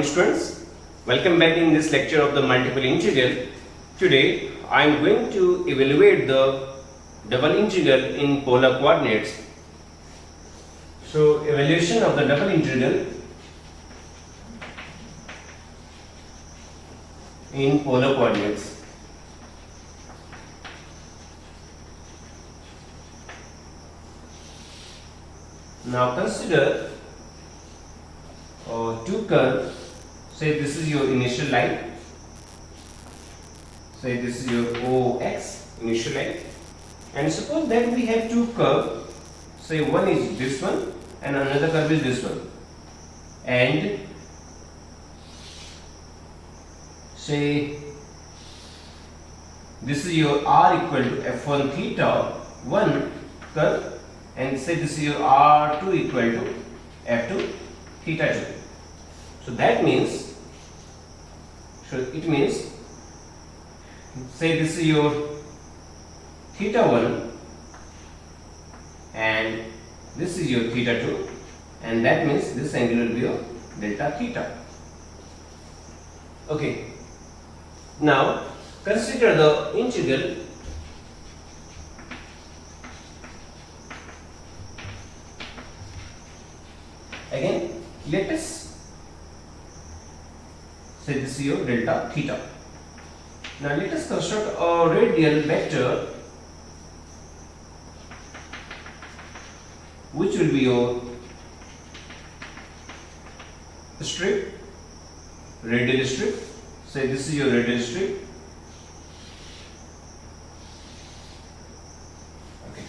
students, welcome back in this lecture of the multiple integral. Today I am going to evaluate the double integral in polar coordinates. So evaluation of the double integral in polar coordinates. Now consider two curves. Say this is your initial line. Say this is your OX initial line. And suppose that we have two curves. Say one is this one and another curve is this one. And say this is your R equal to F1 theta 1 curve, and say this is your R2 equal to F2 theta 2. So that means, say this is your theta 1 and this is your theta 2, and that means this angle will be your delta theta. Okay. Now consider the integral again. Let us say this is your delta theta. Now let us construct a radial vector which will be your strip, radial strip. Say this is your radial strip. Okay.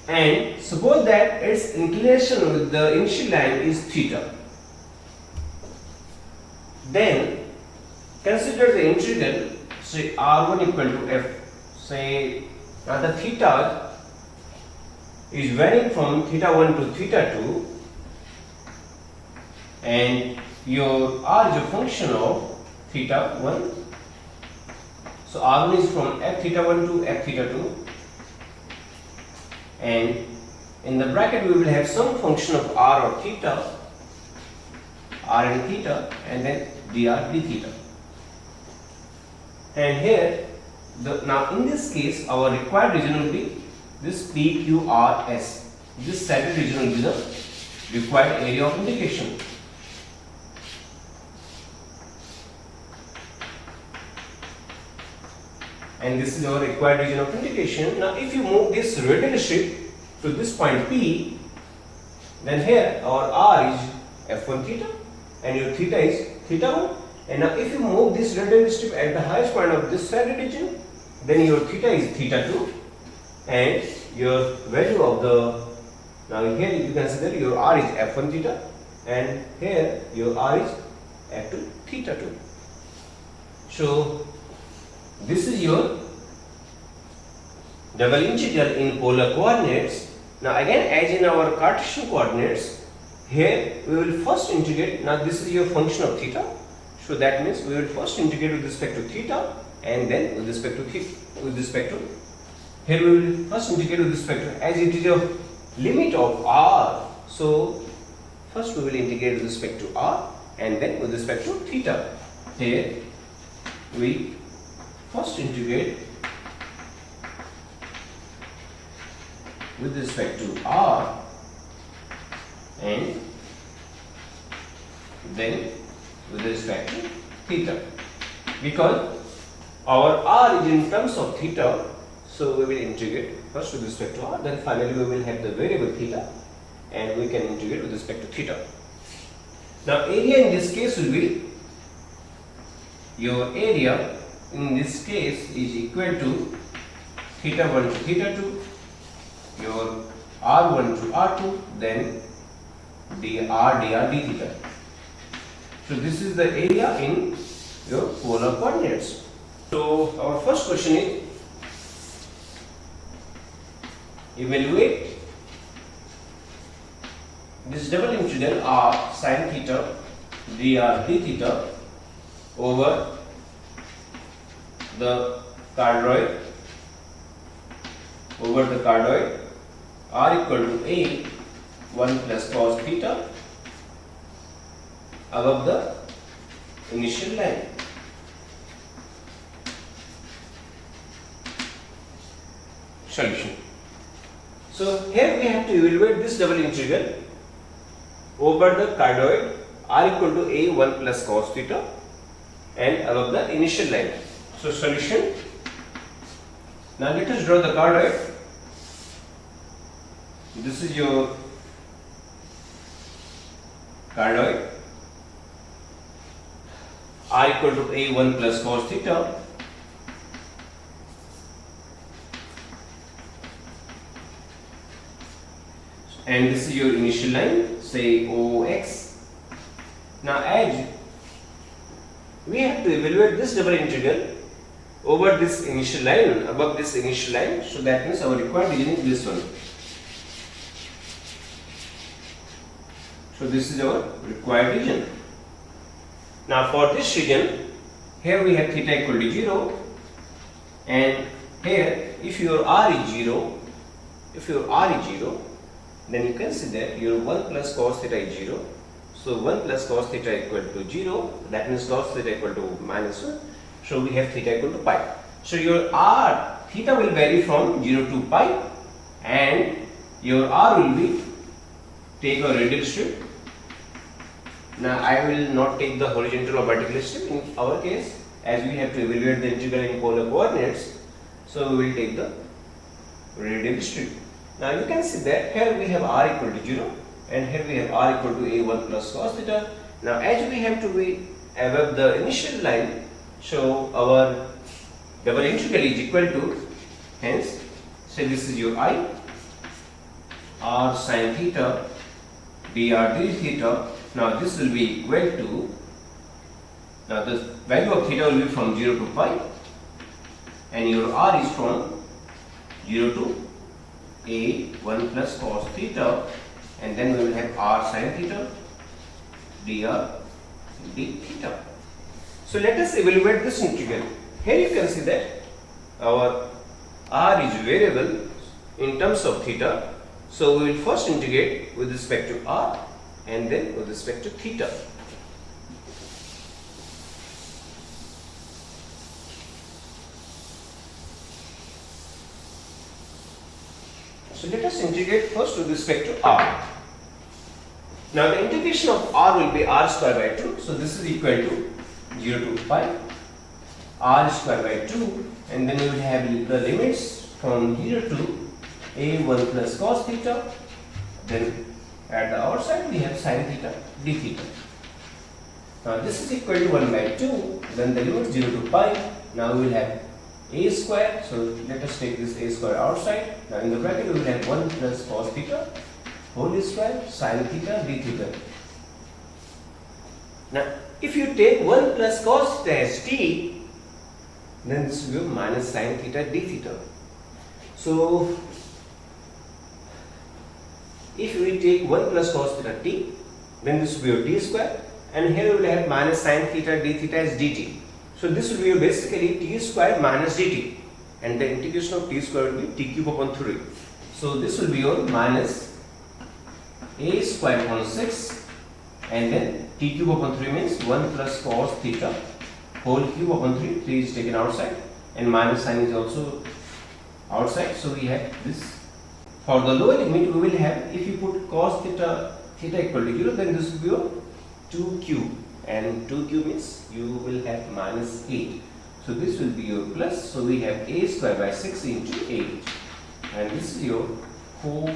And suppose that its inclination with the initial line is theta. Then consider the integral, say R1 equal to F. Say now the theta is varying from theta 1 to theta 2, and your R is a function of theta 1. So R1 is from F theta 1 to F theta 2, and in the bracket we will have some function of R or theta, R and theta, and then dr d theta. And here now in this case our required region will be this PQRS. This centered region will be the required area of integration. And this is our required region of integration. Now if you move this radial strip to this point P, then here our R is F1 theta and your theta is theta 1. And now if you move this radial strip at the highest point of this centered region, then your theta is theta 2 and your value of the, now here you consider your R is F1 theta and here your R is F2 theta 2. So this is your double integral in polar coordinates. Now again, as in our Cartesian coordinates, here we will first integrate. Now this is your function of theta, so that means we will first integrate with respect to theta and then with respect to here we will first integrate with respect to, as it is a limit of R, so first we will integrate with respect to R and then with respect to theta. Here we first integrate with respect to R and then with respect to theta, because our R is in terms of theta, so we will integrate first with respect to R, then finally we will have the variable theta and we can integrate with respect to theta. Now area in this case will be, your area in this case is equal to theta 1 to theta 2, your R1 to R2, then dr d theta. So this is the area in your polar coordinates. So our first question is, evaluate this double integral R sin theta dr d theta over the cardioid R equal to a 1 plus cos theta above the initial line. Solution. So here we have to evaluate this double integral over the cardioid r equal to a 1 plus cos theta and above the initial line. So solution. Now let us draw the cardioid. This is your cardioid r equal to a 1 plus cos theta and this is your initial line, say OX. Now as we have to evaluate this double integral over this initial line, above this initial line, so that means our required region is this one. So this is our required region. Now for this region, here we have theta equal to 0 and here if your r is 0, then you can see that your 1 plus cos theta is 0. So 1 plus cos theta equal to 0, that means cos theta equal to minus 1. So we have theta equal to pi. So your r, theta will vary from 0 to pi and your r will be, take a radial strip. Now I will not take the horizontal or vertical strip in our case, as we have to evaluate the integral in polar coordinates. So we will take the radial strip. Now you can see that here we have r equal to 0 and here we have r equal to a1 plus cos theta. Now as we have to be above the initial line, so our double integral is equal to, hence say this is your I, r sin theta dr d theta. Now this will be equal to, now the value of theta will be from 0 to pi and your r is from 0 to a 1 plus cos theta and then we will have r sin theta dr d theta. So let us evaluate this integral. Here you can see that our r is variable in terms of theta. So we will first integrate with respect to r and then with respect to theta. So let us integrate first with respect to r. Now the integration of r will be r square by 2. So this is equal to 0 to pi r square by 2 and then we will have the limits from 0 to a1 plus cos theta. Then at the outside we have sin theta d theta. Now this is equal to 1 by 2. Then the limit 0 to pi. Now we will have a square, so let us take this a square outside. Now in the bracket we will have 1 plus cos theta whole square sin theta d theta. Now if you take 1 plus cos theta as t, then this will be minus sin theta d theta. So if we take 1 plus cos theta t, then this will be your t square and here we will have minus sin theta d theta as dt. So this will be your basically t square minus dt and the integration of t square will be t cube upon 3. So this will be your minus a square upon 6 and then t cube upon 3 means 1 plus cos theta whole cube upon 3. 3 is taken outside and minus sign is also outside. So we have this. For the lower limit we will have, if you put cos theta equal to 0, then this will be your 2 cube and 2 cube means you will have minus 8. So this will be your plus. So we have a square by 6 into 8 and this is your 4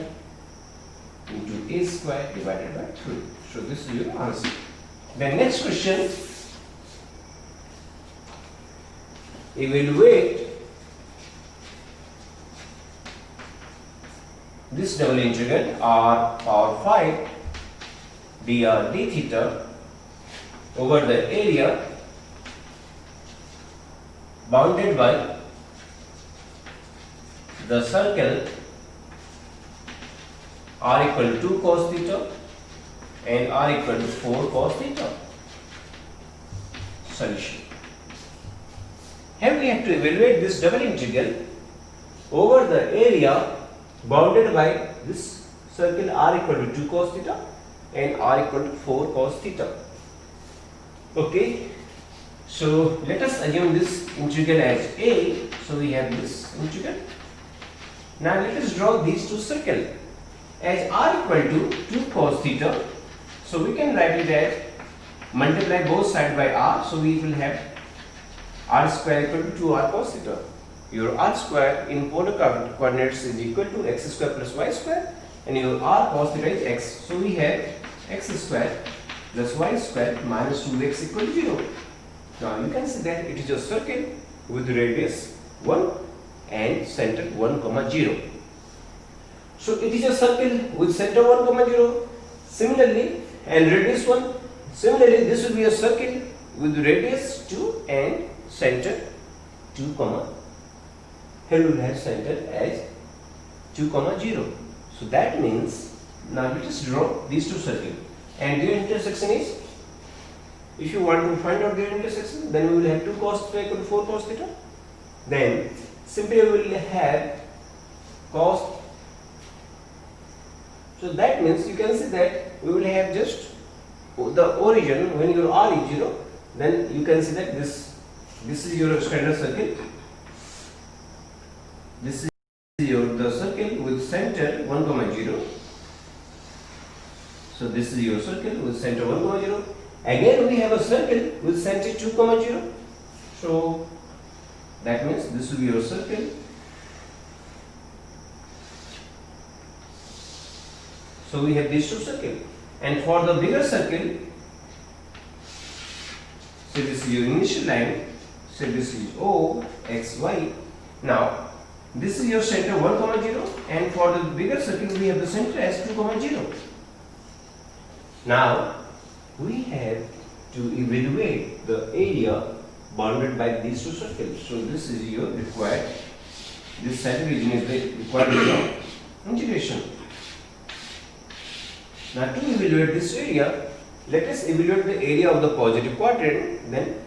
into a square divided by 3. So this is your answer. Then next question, evaluate this double integral r power 5 dr d theta over the area bounded by the circle r equal to 2 cos theta and r equal to 4 cos theta. Solution. Here we have to evaluate this double integral over the area bounded by this circle r equal to 2 cos theta and r equal to 4 cos theta. Okay, so let us assume this integral as a. So we have this integral. Now let us draw these two circles as r equal to 2 cos theta. So we can write it as multiply both sides by r. So we will have r square equal to 2r cos theta. Your r square in polar coordinates is equal to x square plus y square, and your r cos theta is x. So we have x square plus y square minus 2x equal to 0. Now you can see that it is a circle with radius 1 and center 1, 0. So it is a circle with center 1, 0. Similarly, and radius 1. Similarly, this will be a circle with radius 2 and center 2, here we will have center as 2, 0. So that means now let us draw these two circles, and their intersection is, if you want to find out their intersection, then we will have 2 cos theta equal to 4 cos theta. Then simply we will have cos. So that means you can see that we will have just the origin. When your r is 0, then you can see that this is your standard circle. This is the circle with center 1, 0. So this is your circle with center 1, 0. Again we have a circle with center 2, 0. So that means this will be your circle. So we have these two circles. And for the bigger circle, so this is your initial line. So this is O, X, Y. Now this is your center 1, 0, and for the bigger circle we have the center as 2, 0. Now we have to evaluate the area bounded by these two circles. So this is your required, this center region is the required area of integration. Now to evaluate this area, let us evaluate the area of the positive quadrant, then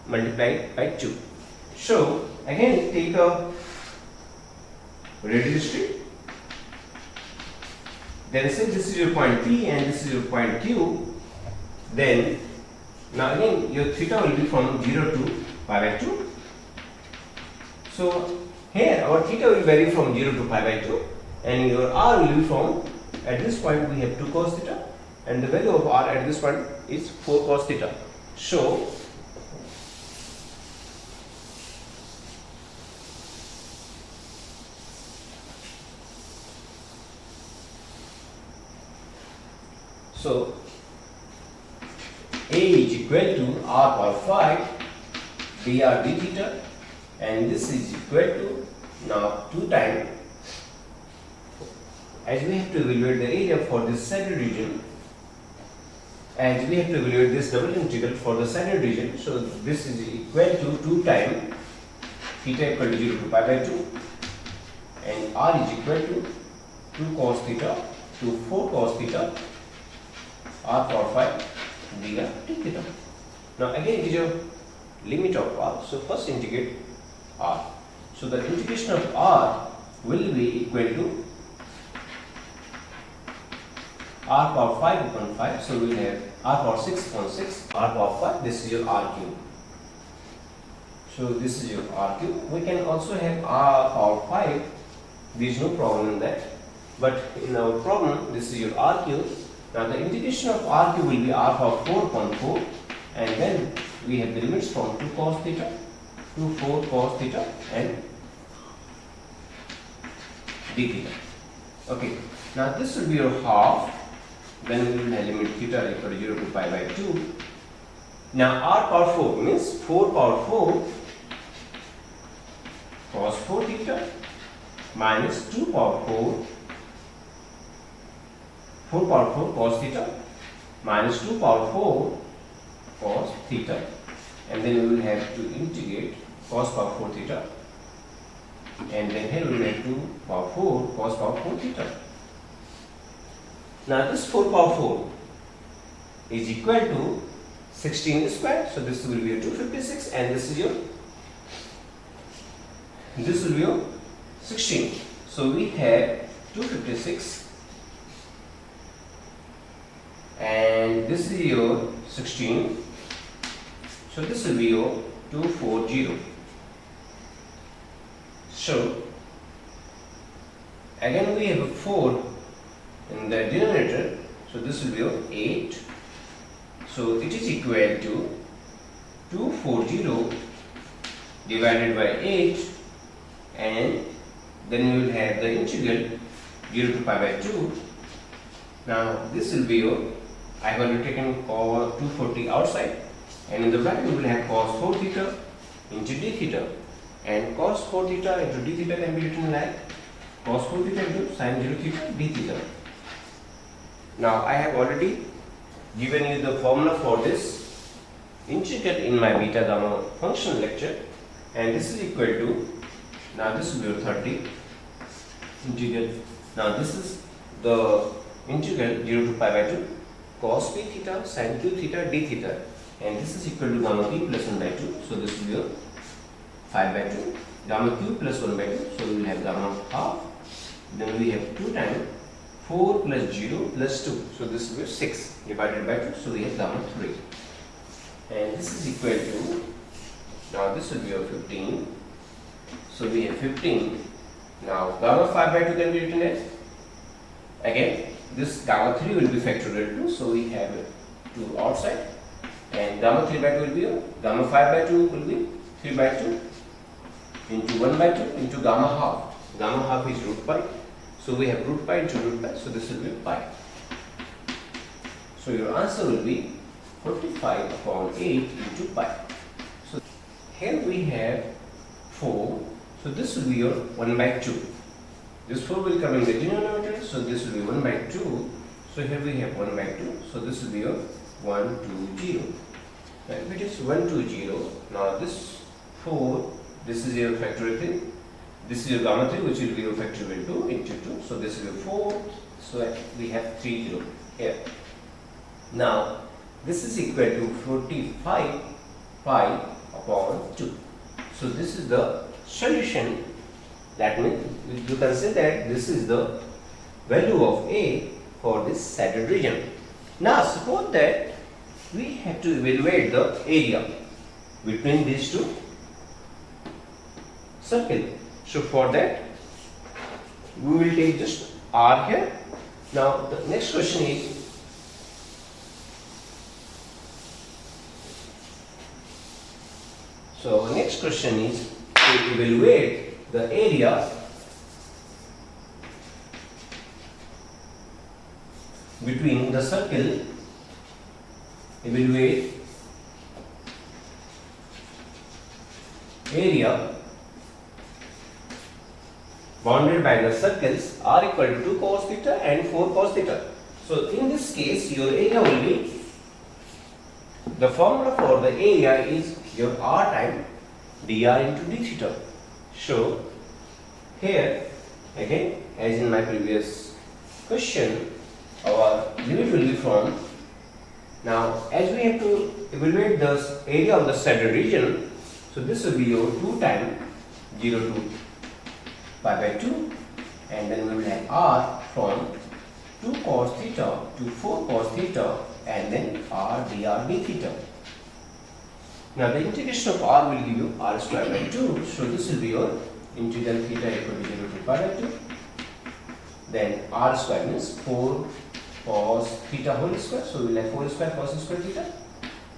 multiply it by 2. So again take a radius strip. Then say this is your point P and this is your point Q. Then now again your theta will be from 0 to pi by 2. So here our theta will vary from 0 to pi by 2, and your r will be from, at this point we have 2 cos theta, and the value of r at this point is 4 cos theta. So A is equal to r power 5 dr d theta, and this is equal to now 2 times, as we have to evaluate the area for this central region, as we have to evaluate this double integral for the central region. So this is equal to 2 times theta equal to 0 to pi by 2, and r is equal to 2 cos theta to 4 cos theta r power 5 dr d theta. Now again it is your limit of r. So first integrate r. So the integration of r will be equal to r power 5 upon 5. So we will have r power 6 upon 6, r power 5. This is your r cube. So this is your r cube. We can also have r power 5. There is no problem in that. But in our problem, this is your r cube. Now the integration of r cube will be r power 4 upon 4, and then we have the limits from 2 cos theta to 4 cos theta and d theta. Okay. Now this will be your half. Then we will have limit theta equal to 0 to pi by 2. Now r power 4 means 4 power 4 cos 4 theta minus 2 power 4 power 4 cos theta minus 2 power 4 cos theta, and then we will have to integrate cos power 4 theta, and then here we will have 2 power 4 cos power 4 theta. Now this 4 power 4 is equal to 16 square. So this will be your 256, and this will be your 16. So we have 256, and this is your 16, So this will be your 240. So again we have a 4 in the denominator, so this will be your 8. So it is equal to 240 divided by 8, and then we will have the integral 0 to pi by 2. Now this will be your, I have already taken cos 240 outside, and in the bracket we will have cos 4 theta into d theta, and cos 4 theta into d theta can be written like cos 4 theta into sin 0 theta d theta. Now I have already given you the formula for this integral in my beta gamma function lecture, and this is equal to, now this will be your 30 integral. Now this is the integral 0 to pi by 2 cos p theta sin q theta d theta, and this is equal to gamma p plus 1 by 2. So this will be your 5 by 2 gamma q plus 1 by 2. So we will have gamma half. Then we have 2 times 4 plus 0 plus 2. So this will be 6 divided by 2. So we have gamma 3. And this is equal to, now this will be your 15. So we have 15. Now gamma 5 by 2 can be written as, again this gamma 3 will be factorial 2. So we have 2 outside, and gamma 3 by 2 will be, gamma 5 by 2 will be 3 by 2 into 1 by 2 into gamma half. Gamma half is root pi. So we have root pi into root pi. So this will be pi. So your answer will be 45 upon 8 into pi. So here we have 4. So this will be your 1 by 2. This 4 will come in the denominator. So this will be 1 by 2. So here we have 1 by 2. So this will be your 1, 2, 0. Now if it is 1, 2, 0, now this 4, this is your factorial 3. This is your gamma 3, which will be your factorial 2 into 2. So this is your 4. So we have 3, 0 here. Now this is equal to 45 pi upon 2. So this is the solution. That means you can say that this is the value of A for this saddle region. Now suppose that we have to evaluate the area between these two circles. So for that we will take just R here. Now the next question is, so next question is to evaluate the area between the circle, evaluate area bounded by the circles R equal to 2 cos theta and 4 cos theta. So in this case your area will be, the formula for the area is your R times dr into d theta. So here again, as in my previous question, our limit will be from, now as we have to evaluate the area of the saddle region, so this will be your 2 times 0 to pi by 2, and then we will have R from 2 cos theta to 4 cos theta, and then R dr d theta. Now the integration of R will give you R square by 2. So this will be your integral theta equal to 0 to pi by 2. Then R square means 4 cos theta whole square. So we will have 4 square cos square theta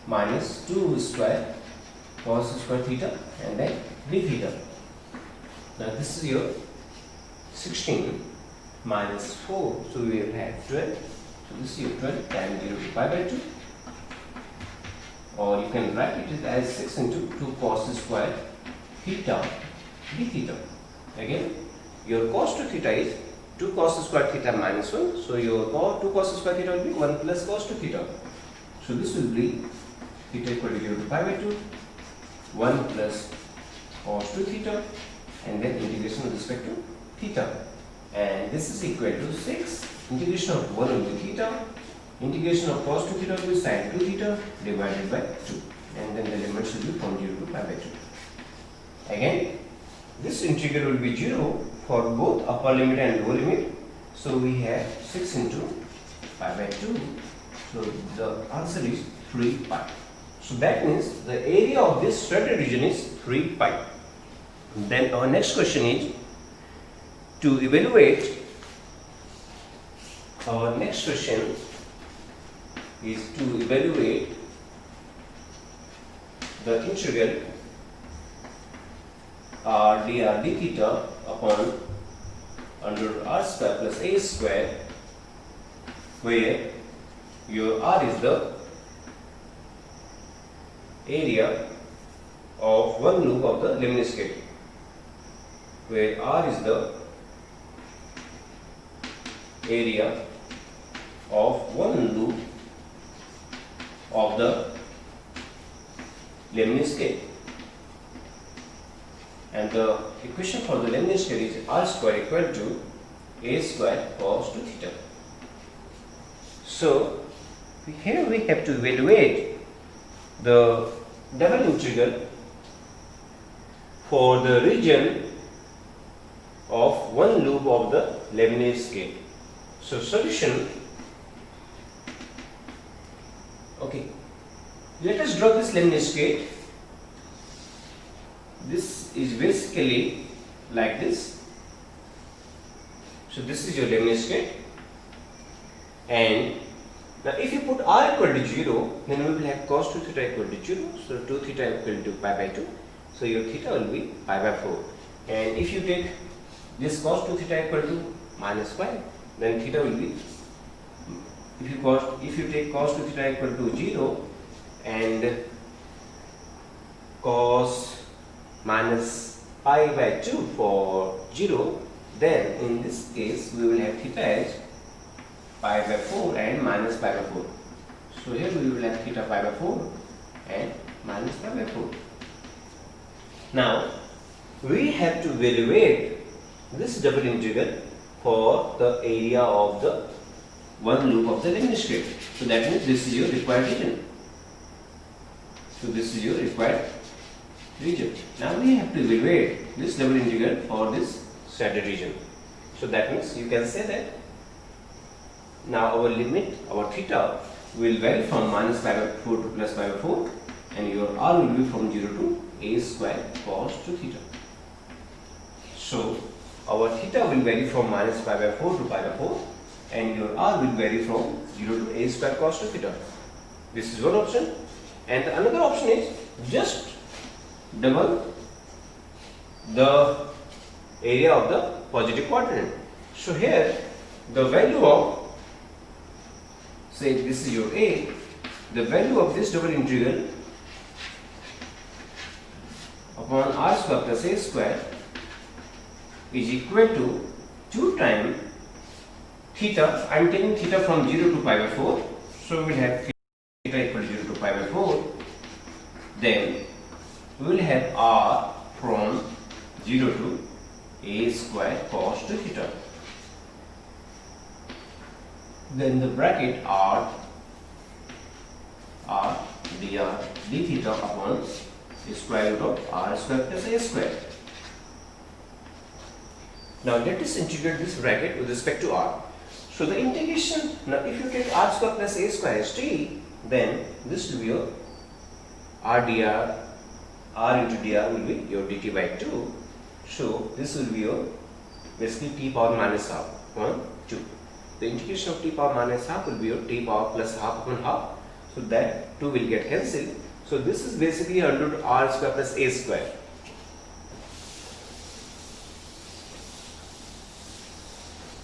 minus 2 square cos square theta, and then d theta. Now this is your 16 minus 4. So we will have 12. So this is your 12 times 0 to pi by 2. Or you can write it as 6 into 2 cos square theta d theta. Again, your cos 2 theta is 2 cos square theta minus 1. So your 2 cos square theta will be 1 plus cos 2 theta. So this will be theta equal to 0 to pi by 2, 1 plus cos 2 theta, and then integration with respect to theta. And this is equal to 6. Integration of 1 will be theta. Integration of cos 2 theta will be sin 2 theta divided by 2, and then the limits will be from 0 to pi by 2. Again, this integral will be 0 for both upper limit and lower limit. So we have 6 into pi by 2. So the answer is 3 pi. So that means the area of this shredded region is 3 pi. Then our next question is to evaluate. Our next question is to evaluate the integral r dr d theta upon under r square plus a square, where your r is the area of one loop of the lemniscate, where r is the area of one loop of the lemniscate, and the equation for the lemniscate is r square equal to a square cos 2 theta. So here we have to evaluate the double integral for the region of one loop of the lemniscate. So solution, okay, let us draw this lemniscate. This is basically like this. So this is your lemniscate, and now if you put r equal to 0, then we will have cos 2 theta equal to 0. So 2 theta equal to pi by 2. So your theta will be pi by 4. And if you take this cos 2 theta equal to minus pi, then theta will be, if you take cos 2 theta equal to 0 and cos minus pi by 2 for 0, then in this case we will have theta as pi by 4 and minus pi by 4. So here we will have theta pi by 4 and minus pi by 4. Now we have to evaluate this double integral for the area of the one loop of the lemniscate. So that means this is your required region. So this is your required region. Now we have to evaluate this double integral for this shredded region. So that means you can say that now our limit, our theta will vary from minus pi by 4 to plus pi by 4, and your r will be from 0 to a square cos 2 theta. So our theta will vary from minus pi by 4 to pi by 4, and your r will vary from 0 to a square cos 2 theta. This is one option, and the another option is just double the area of the positive quadrant. So here the value of, say this is your a, the value of this double integral upon r square plus a square is equal to 2 times theta. I am taking theta from 0 to pi by 4, so we will have theta equal to 0 to pi by 4. Then we will have r from 0 to a square cos 2 theta. Then the bracket r dr d theta upon the square root of r square plus a square. Now let us integrate this bracket with respect to r. So the integration, now if you take r square plus a square as t, then this will be your r dr, r into dr will be your dt by 2. So this will be your basically t power minus half upon 2. The integration of t power minus half will be your t power plus half upon half. So that 2 will get cancelled. So this is basically under r square plus a square.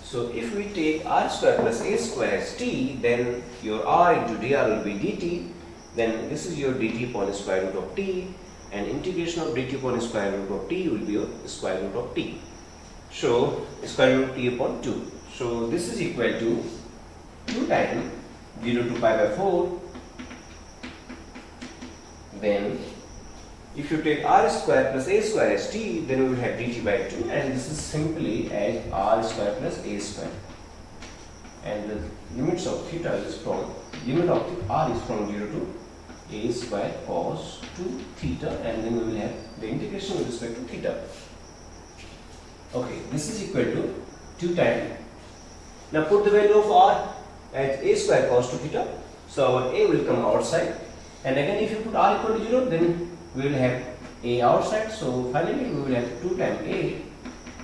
So if we take r square plus a square as t, then your r into dr will be dt. Then this is your dt upon square root of t, and integration of dt upon square root of t will be your square root of t. So square root of t upon 2. So this is equal to 2 times 0 to pi by 4. Then if you take r square plus a square as t, then we will have dt by 2, and this is simply as r square plus a square. And the limits of theta is from, limit of r is from 0 to a square cos 2 theta, and then we will have the integration with respect to theta. Okay, this is equal to 2 times. Now put the value of r as a square cos 2 theta. So our a will come outside, And again, if you put r equal to 0, then we will have a outside. So finally, we will have 2 times a,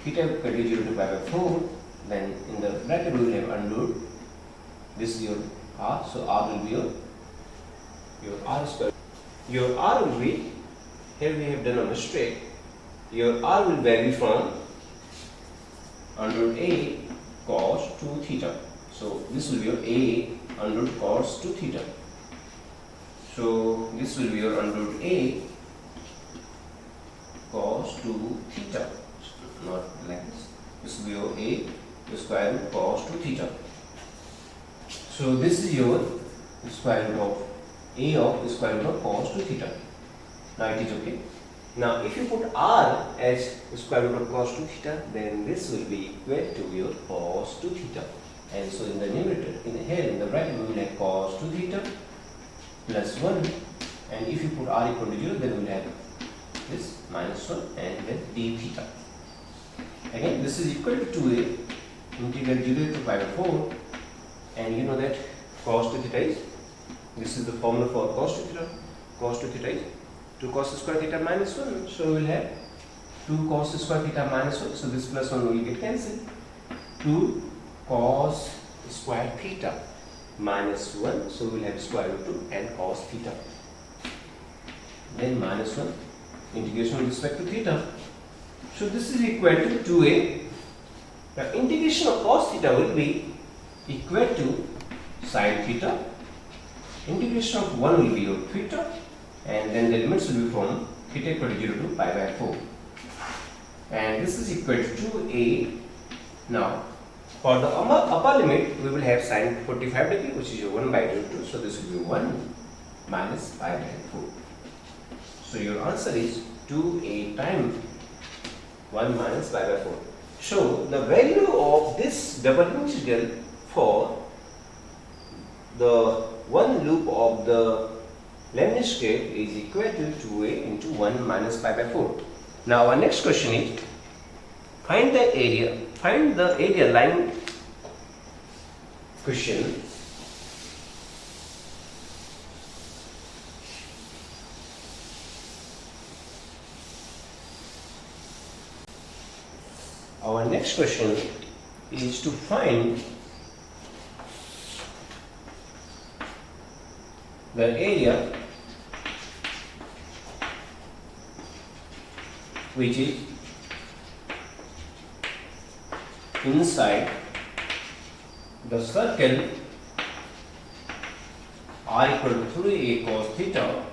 theta equal to 0 to pi by 4. Then in the bracket we will have under root. This is your r. So r will be your r square. Your r will be, here we have done a mistake. Your r will vary from under root a cos 2 theta. So this will be your a under root cos 2 theta. So this will be your under root a cos 2 theta. Not like this. This will be your a the square root cos 2 theta. So this is your square root of a of the square root of cos 2 theta. Now it is okay. Now if you put r as the square root of cos 2 theta, then this will be equal to your cos 2 theta. And so in the numerator, in the bracket we will have cos 2 theta plus 1, and if you put r equal to 0, then we will have this minus 1 and then d theta. Again, this is equal to 2a integral 0 to pi by 4, and you know that cos 2 theta is, this is the formula for cos 2 theta. Cos 2 theta is 2 cos square theta minus 1. So we will have 2 cos square theta minus 1. So this plus 1 will get cancelled. 2 cos square theta minus 1. So we will have square root 2 and cos theta. Then minus 1 integration with respect to theta. So this is equal to 2a. Now integration of cos theta will be equal to sin theta. Integration of 1 will be your theta, and then the limits will be from theta equal to 0 to pi by 4. And this is equal to 2a. Now for the upper limit, we will have sin 45 degree, which is your 1 by root 2. So this will be 1 minus pi by 4. So your answer is 2a times 1 minus pi by 4. So the value of this double integral for the one loop of the Leibniz scale is equal to 2a into 1 minus pi by 4. Now our next question is, find the area line question. Our next question is to find the area which is inside the circle r equal to 3a cos theta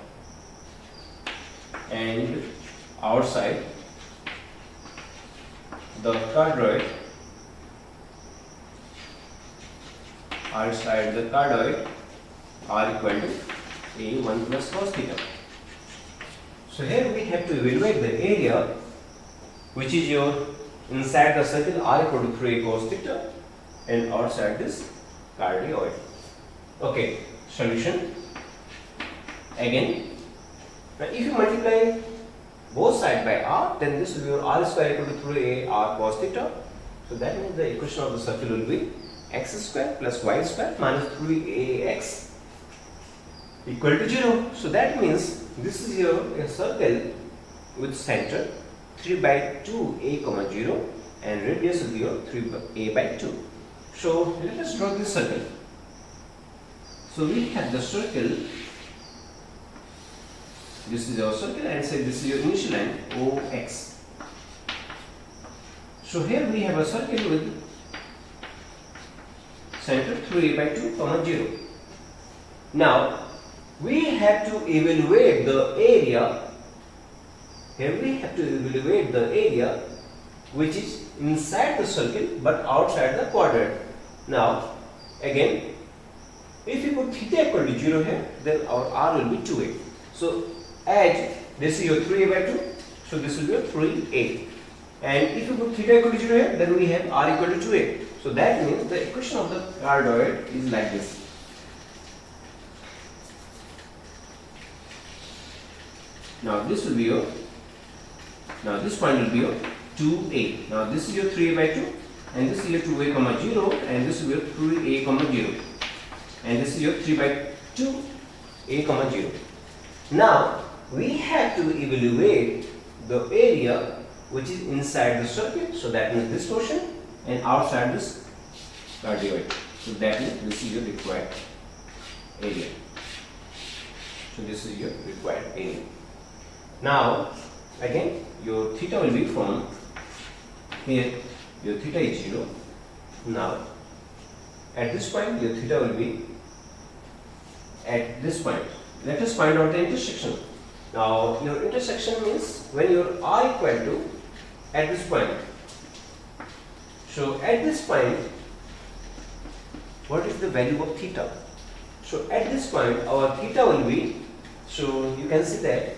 and outside the cardioid r equal to a 1 plus cos theta. So here we have to evaluate the area which is your inside the circle r equal to 3 cos theta and outside this cardioid. Okay, solution. Again, now if you multiply both sides by r, then this will be your r square equal to 3a r cos theta. So that means the equation of the circle will be x square plus y square minus 3ax equal to 0. So that means this is your circle with center 3 by 2 a comma 0 and radius will be your 3 by 2. So let us draw this circle. So we have the circle, this is our circle, and say this is your initial line OX. So here we have a circle with center 3 by 2 comma 0. Now we have to evaluate the area. Here we have to evaluate the area which is inside the circle but outside the quadrant. Now again, if you put theta equal to 0 here, then our r will be 2a. So as this is your 3a by 2, so this will be your 3a. And if you put theta equal to 0 here, then we have r equal to 2a. So that means the equation of the cardioid is like this. Now this will be your, now this point will be your 2a. Now this is your 3a by 2 and this is your 2a comma 0 and this is your 3a comma 0 and this is your 3 by 2 a comma 0. Now we have to evaluate the area which is inside the circuit. So that means this portion, and outside this cardioid. So that means this is your required area. So this is your required area. Now again your theta will be from here, your theta is 0. Now at this point your theta will be at this point. Let us find out the intersection. Now your intersection means when your r equal to at this point. So at this point, what is the value of theta? So at this point our theta will be, so you can see that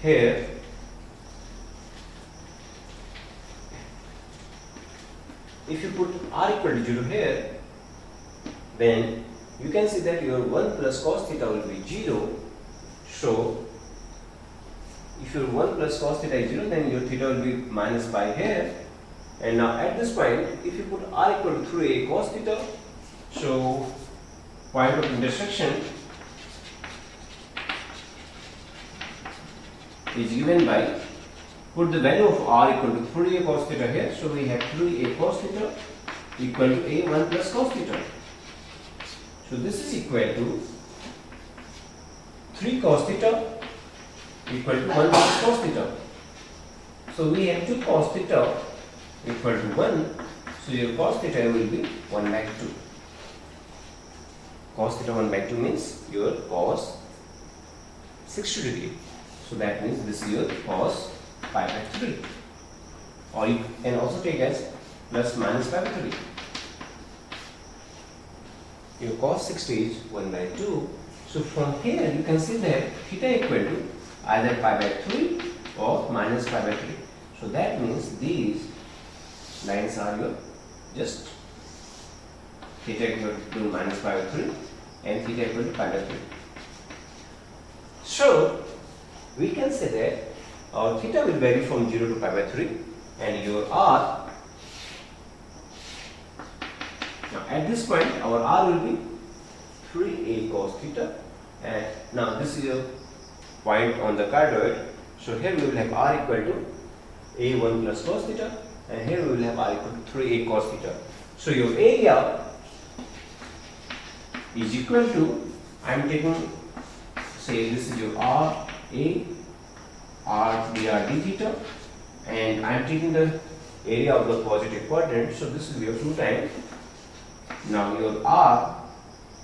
here if you put r equal to 0 here, then you can see that your 1 plus cos theta will be 0. So if your 1 plus cos theta is 0, then your theta will be minus pi here. And now at this point, if you put r equal to 3a cos theta, so point of intersection is given by, put the value of r equal to 3a cos theta here. So we have 3a cos theta equal to a 1 plus cos theta. So this is equal to 3 cos theta equal to 1 plus cos theta. So we have 2 cos theta equal to 1. So your cos theta will be 1 by 2. Cos theta 1 by 2 means your cos 60 degree. So that means this is your cos pi by 3. Or you can also take as plus minus pi by 3. Your cos 60 is 1 by 2. So from here you can see that theta equal to either pi by 3 or minus pi by 3. So that means these lines are your just theta equal to minus pi by 3 and theta equal to pi by 3. So we can say that our theta will vary from 0 to pi by 3 and your r, now at this point our r will be 3a cos theta, and now this is your point on the cardioid. So here we will have r equal to a1 plus cos theta, and here we will have r equal to 3a cos theta. So your area is equal to, I am taking, say this is your r a, r dr d theta, and I am taking the area of the positive quadrant. So this will be your 2 times. Now your r,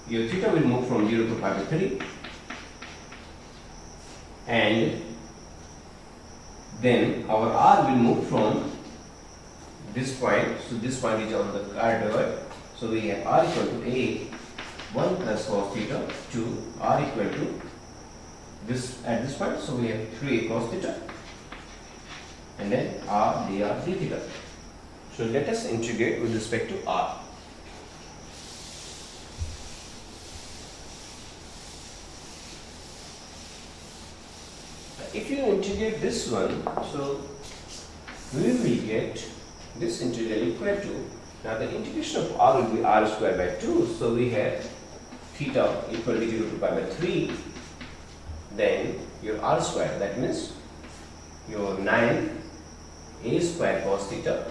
your theta will move from 0 to pi by 3, and then our r will move from this point. So this point is on the cardioid. So we have r equal to a 1 plus cos theta to r equal to this at this point. So we have 3a cos theta and then r dr d theta. So let us integrate with respect to r. If you integrate this one, so we will get this integral equal to, now the integration of r will be r square by 2. So we have theta equal to 0 to pi by 3, then your r square, that means your 9a square cos theta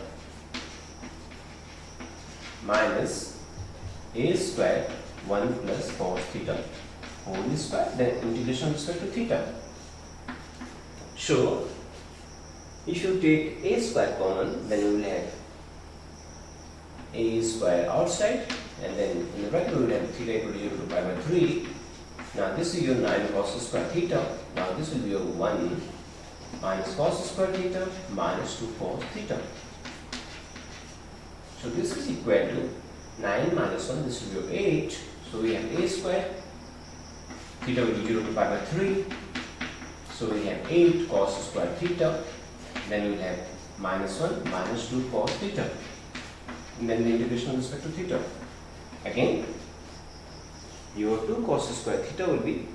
minus a square 1 plus cos theta whole square, then integration with respect to theta. So if you take a square common, then you will have a square outside, and then in the bracket we will have theta equal to 0 to pi by 3. Now this is your 9 cos square theta. Now this will be your 1 minus cos square theta minus 2 cos theta. So this is equal to 9 minus 1, this will be your 8. So we have a square, theta will be 0 to pi by 3. So we have 8 cos square theta, then we will have minus 1 minus 2 cos theta, and then the integration with respect to theta. Again, your 2 cos square theta will be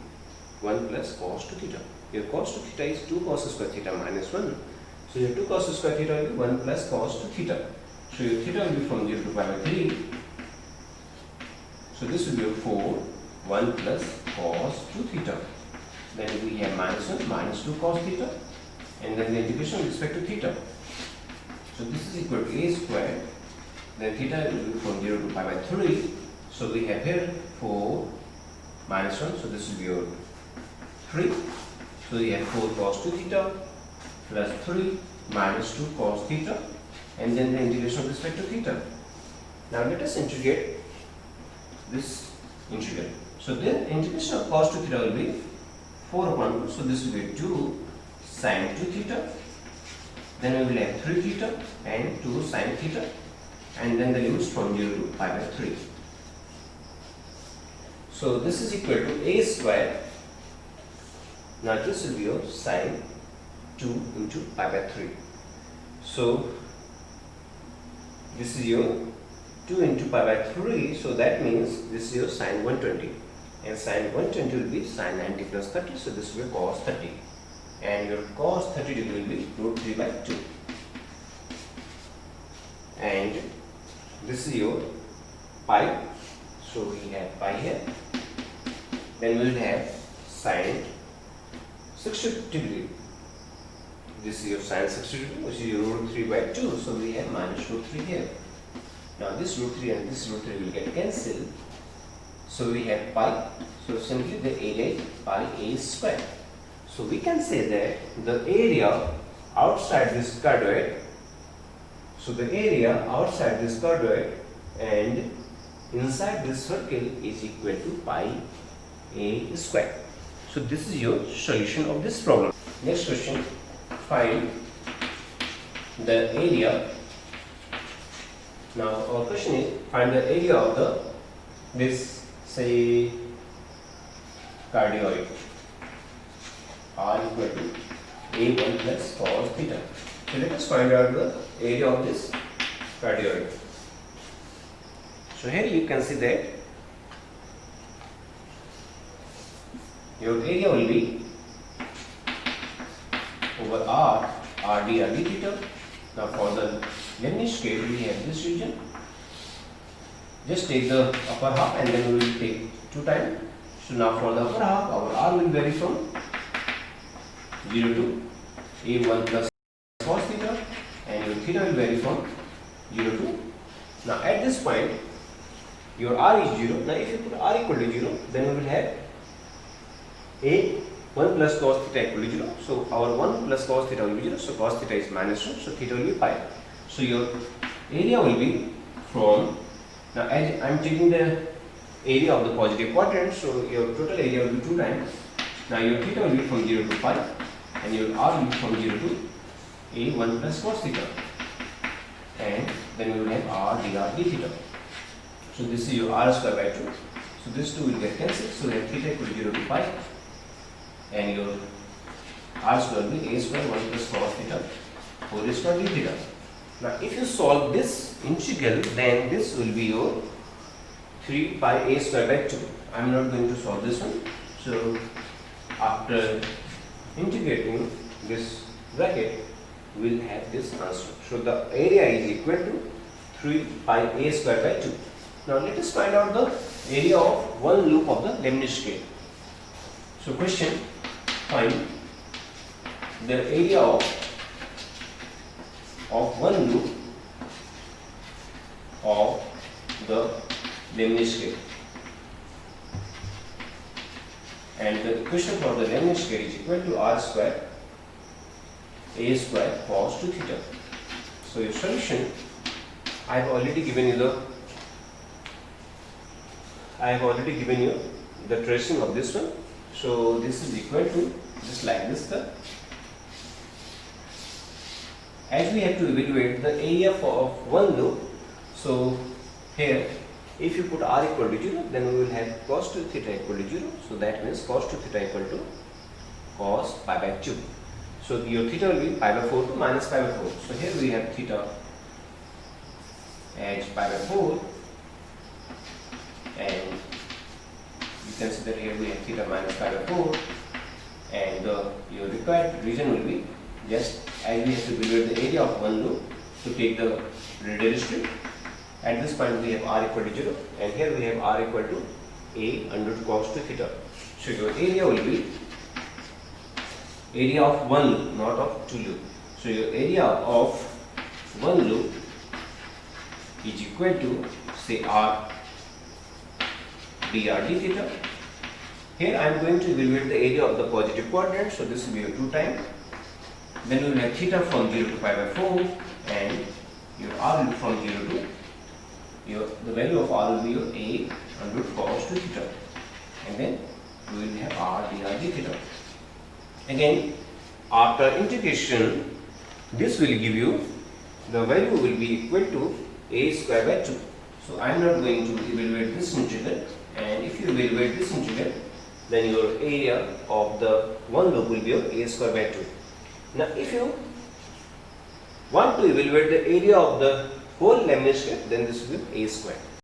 1 plus cos 2 theta. Your cos 2 theta is 2 cos square theta minus 1. So your 2 cos square theta will be 1 plus cos 2 theta. So your theta will be from 0 to pi by 3. So this will be your 4, 1 plus cos 2 theta. then we have minus 1 minus 2 cos theta, and then the integration with respect to theta. So this is equal to a square, then theta will be from 0 to pi by 3. So we have here 4 minus 1, so this will be your 3. So we have 4 cos 2 theta plus 3 minus 2 cos theta, and then the integration with respect to theta. Now let us integrate this integral. So the integration of cos 2 theta will be 4 upon 2. So this will be 2 sin 2 theta. Then we will have 3 theta and 2 sin theta, and then the limits from 0 to pi by 3. So this is equal to a square. Now this will be your sin 2 into pi by 3. So this is your 2 into pi by 3. So that means this is your sin 120. And sin 120 will be sin 90 plus 30. So this will be cos 30. And your cos 30 degree will be root 3 by 2. And this is your pi. So we have pi here. Then we will have sin 60 degree. This is your sin 60 degree, which is your root 3 by 2. So we have minus root 3 here. Now this root 3 and this root 3 will get cancelled. So we have pi. So simply the area is pi a square. So we can say that the area outside this cardioid, so the area outside this cardioid and inside this circle is equal to pi a square. So this is your solution of this problem. Next question, find the area. Now our question is find the area of this say cardioid r equal to a1 plus cos theta. So let us find out the area of this cardioid. So here you can see that your area will be over r d theta. Now for the Leibniz scale we have this region. Just take the upper half and then we will take 2 times. So now for the upper half our r will vary from 0 to a1 plus cos theta, and your theta will vary from 0 to. Now at this point your r is 0. Now if you put r equal to 0, then we will have a1 plus cos theta equal to 0. So our 1 plus cos theta will be 0. So cos theta is minus 1. So theta will be pi. So your area will be from, now as I am taking the area of the positive quadrant, so your total area will be 2 times. Now your theta will be from 0 to pi, and your r will be from 0 to a1 plus cos theta, and then we will have r dr d theta. So this is your r square by 2. So this 2 will get cancelled. So that theta equal to 0 to pi, and your r square will be a square 1 plus cos theta whole square d theta. Now if you solve this integral, then this will be your 3 pi a square by 2. I am not going to solve this one. So after integrating this bracket, we will have this answer. So the area is equal to 3 pi a square by 2. Now let us find out the area of one loop of the Leibniz scale. So question, find the area of one loop of the Leibniz scale. And the equation for the Leibniz scale is equal to r square a square cos 2 theta. So your solution, I have already given you the tracing of this one. So this is equal to just like this. As we have to evaluate the area of one loop, so here if you put r equal to 0, then we will have cos 2 theta equal to 0. So that means cos 2 theta equal to cos pi by 2. So your theta will be pi by 4 to minus pi by 4. So here we have theta as pi by 4, and you can see that here we have theta minus pi by 4, and your required region will be just as we have to evaluate the area of one loop to take the radial strip. At this point we have r equal to 0, and here we have r equal to a under root cos 2 theta. So your area will be area of one loop, not of two loop. So your area of one loop is equal to say r dr d theta. Here I am going to evaluate the area of the positive quadrant, so this will be your 2 times. Then we will have theta from 0 to pi by 4 and your r loop from 0 to the value of r will be your a under cos 2 theta, and then we will have r dr d theta. Again, after integration, this will give you the value will be equal to a square by 2. So I am not going to evaluate this integral, and if you evaluate this integral, then your area of the one loop will be your a square by 2. Now if you want to evaluate the area of the whole laminate strip, then this will be a square.